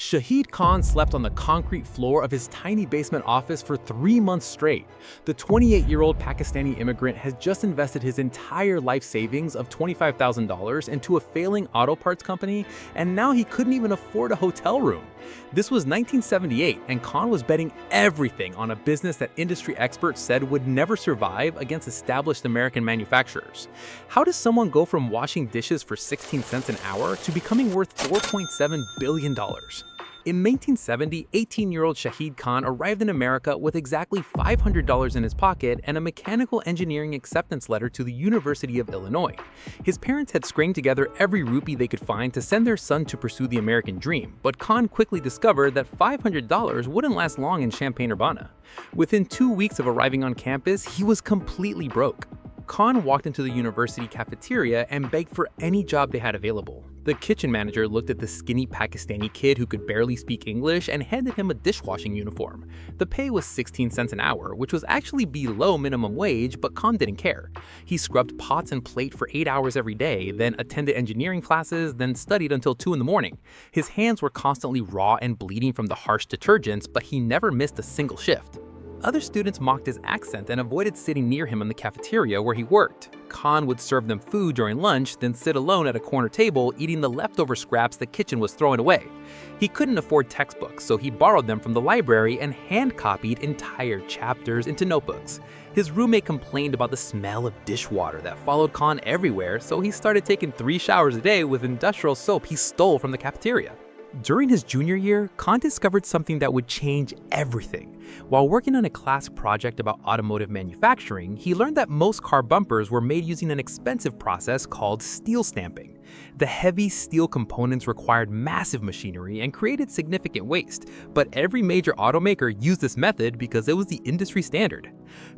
Shahid Khan slept on the concrete floor of his tiny basement office for 3 months straight. The 28-year-old Pakistani immigrant has just invested his entire life savings of $25,000 into a failing auto parts company, and now he couldn't even afford a hotel room. This was 1978, and Khan was betting everything on a business that industry experts said would never survive against established American manufacturers. How does someone go from washing dishes for 16 cents an hour to becoming worth $4.7 billion? In 1970, 18-year-old Shahid Khan arrived in America with exactly $500 in his pocket and a mechanical engineering acceptance letter to the University of Illinois. His parents had scraped together every rupee they could find to send their son to pursue the American dream, but Khan quickly discovered that $500 wouldn't last long in Champaign-Urbana. Within 2 weeks of arriving on campus, he was completely broke. Khan walked into the university cafeteria and begged for any job they had available. The kitchen manager looked at the skinny Pakistani kid who could barely speak English and handed him a dishwashing uniform. The pay was 16 cents an hour, which was actually below minimum wage, but Khan didn't care. He scrubbed pots and plate for 8 hours every day, then attended engineering classes, then studied until 2 in the morning. His hands were constantly raw and bleeding from the harsh detergents, but he never missed a single shift. Other students mocked his accent and avoided sitting near him in the cafeteria where he worked. Khan would serve them food during lunch, then sit alone at a corner table eating the leftover scraps the kitchen was throwing away. He couldn't afford textbooks, so he borrowed them from the library and hand-copied entire chapters into notebooks. His roommate complained about the smell of dishwater that followed Khan everywhere, so he started taking 3 showers a day with industrial soap he stole from the cafeteria. During his junior year, Khan discovered something that would change everything. While working on a class project about automotive manufacturing, he learned that most car bumpers were made using an expensive process called steel stamping. The heavy steel components required massive machinery and created significant waste, but every major automaker used this method because it was the industry standard.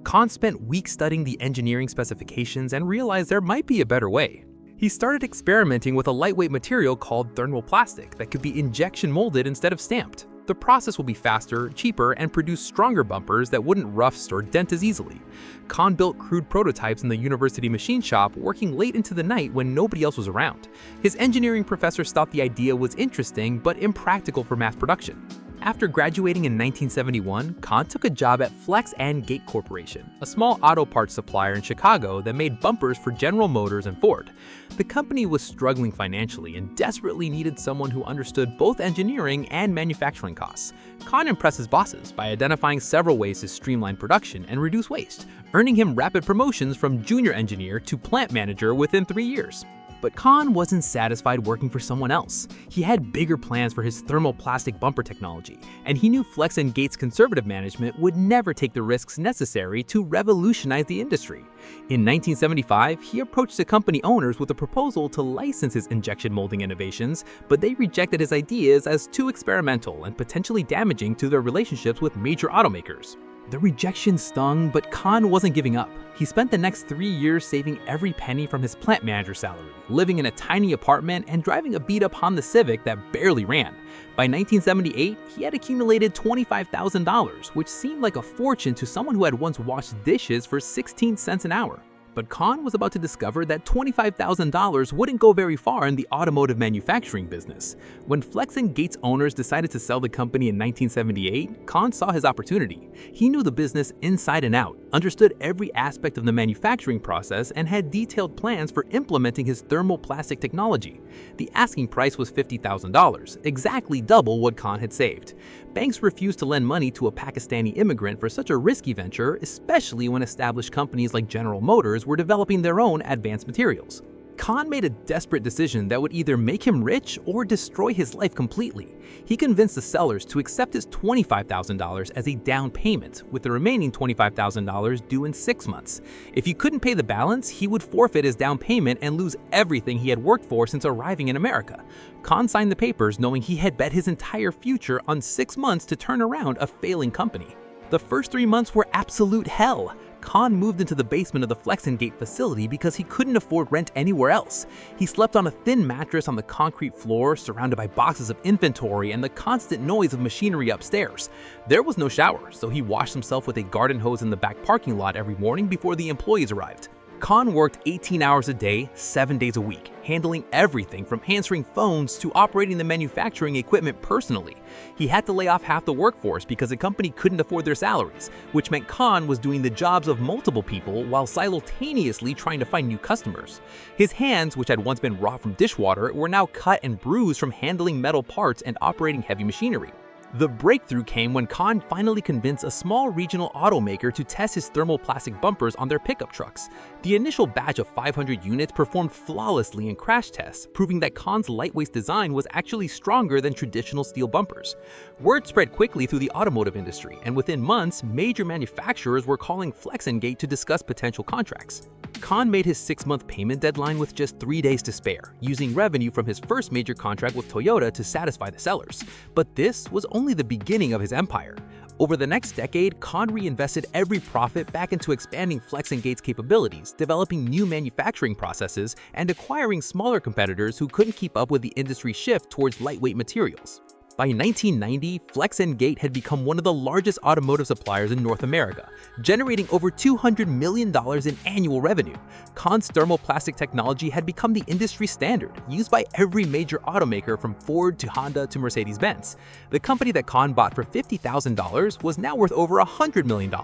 Khan spent weeks studying the engineering specifications and realized there might be a better way. He started experimenting with a lightweight material called thermoplastic that could be injection molded instead of stamped. The process will be faster, cheaper, and produce stronger bumpers that wouldn't rust or dent as easily. Khan built crude prototypes in the university machine shop, working late into the night when nobody else was around. His engineering professors thought the idea was interesting but impractical for mass production. After graduating in 1971, Khan took a job at FLEX-N-GATE Corporation, a small auto parts supplier in Chicago that made bumpers for General Motors and Ford. The company was struggling financially and desperately needed someone who understood both engineering and manufacturing costs. Khan impressed his bosses by identifying several ways to streamline production and reduce waste, earning him rapid promotions from junior engineer to plant manager within 3 years. But Khan wasn't satisfied working for someone else. He had bigger plans for his thermoplastic bumper technology, and he knew FLEX-N-GATE's conservative management would never take the risks necessary to revolutionize the industry. In 1975, he approached the company owners with a proposal to license his injection molding innovations, but they rejected his ideas as too experimental and potentially damaging to their relationships with major automakers. The rejection stung, but Khan wasn't giving up. He spent the next 3 years saving every penny from his plant manager salary, living in a tiny apartment and driving a beat-up Honda Civic that barely ran. By 1978, he had accumulated $25,000, which seemed like a fortune to someone who had once washed dishes for 16 cents an hour. But Khan was about to discover that $25,000 wouldn't go very far in the automotive manufacturing business. When FLEX-N-GATE's owners decided to sell the company in 1978, Khan saw his opportunity. He knew the business inside and out, understood every aspect of the manufacturing process, and had detailed plans for implementing his thermoplastic technology. The asking price was $50,000, exactly double what Khan had saved. Banks refused to lend money to a Pakistani immigrant for such a risky venture, especially when established companies like General Motors were developing their own advanced materials. Khan made a desperate decision that would either make him rich or destroy his life completely. He convinced the sellers to accept his $25,000 as a down payment, with the remaining $25,000 due in 6 months. If he couldn't pay the balance, he would forfeit his down payment and lose everything he had worked for since arriving in America. Khan signed the papers knowing he had bet his entire future on 6 months to turn around a failing company. The first 3 months were absolute hell. Khan moved into the basement of the FLEX-N-GATE facility because he couldn't afford rent anywhere else. He slept on a thin mattress on the concrete floor, surrounded by boxes of inventory and the constant noise of machinery upstairs. There was no shower, so he washed himself with a garden hose in the back parking lot every morning before the employees arrived. Khan worked 18 hours a day, 7 days a week, handling everything from answering phones to operating the manufacturing equipment personally. He had to lay off half the workforce because the company couldn't afford their salaries, which meant Khan was doing the jobs of multiple people while simultaneously trying to find new customers. His hands, which had once been raw from dishwater, were now cut and bruised from handling metal parts and operating heavy machinery. The breakthrough came when Khan finally convinced a small regional automaker to test his thermoplastic bumpers on their pickup trucks. The initial batch of 500 units performed flawlessly in crash tests, proving that Khan's lightweight design was actually stronger than traditional steel bumpers. Word spread quickly through the automotive industry, and within months, major manufacturers were calling FLEX-N-GATE to discuss potential contracts. Khan made his 6-month payment deadline with just 3 days to spare, using revenue from his first major contract with Toyota to satisfy the sellers. But this was only the beginning of his empire. Over the next decade, Khan reinvested every profit back into expanding FLEX-N-GATE's capabilities, developing new manufacturing processes, and acquiring smaller competitors who couldn't keep up with the industry's shift towards lightweight materials. By 1990, FLEX-N-GATE had become one of the largest automotive suppliers in North America, generating over $200 million in annual revenue. Khan's thermoplastic technology had become the industry standard, used by every major automaker from Ford to Honda to Mercedes-Benz. The company that Khan bought for $50,000 was now worth over $100 million,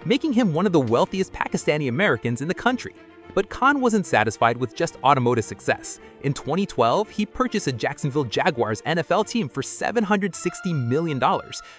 making him one of the wealthiest Pakistani Americans in the country. But Khan wasn't satisfied with just automotive success. In 2012, he purchased a Jacksonville Jaguars NFL team for $760 million,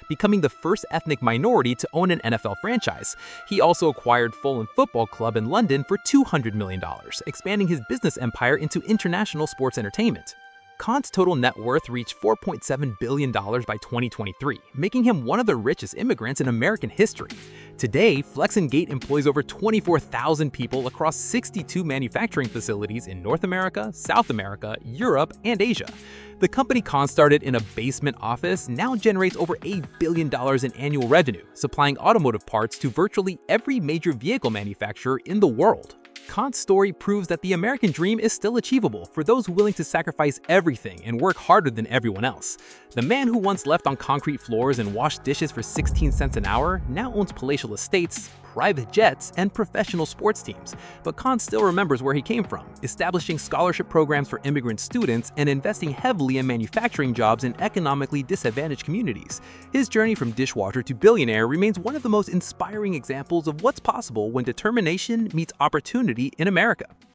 becoming the first ethnic minority to own an NFL franchise. He also acquired Fulham Football Club in London for $200 million, expanding his business empire into international sports entertainment. Khan's total net worth reached $4.7 billion by 2023, making him one of the richest immigrants in American history. Today, FLEX-N-GATE employs over 24,000 people across 62 manufacturing facilities in North America, South America, Europe, and Asia. The company Khan started in a basement office now generates over $8 billion in annual revenue, supplying automotive parts to virtually every major vehicle manufacturer in the world. Khan's story proves that the American dream is still achievable for those willing to sacrifice everything and work harder than everyone else. The man who once left on concrete floors and washed dishes for 16 cents an hour now owns palatial estates, private jets, and professional sports teams. But Khan still remembers where he came from, establishing scholarship programs for immigrant students and investing heavily in manufacturing jobs in economically disadvantaged communities. His journey from dishwasher to billionaire remains one of the most inspiring examples of what's possible when determination meets opportunity in America.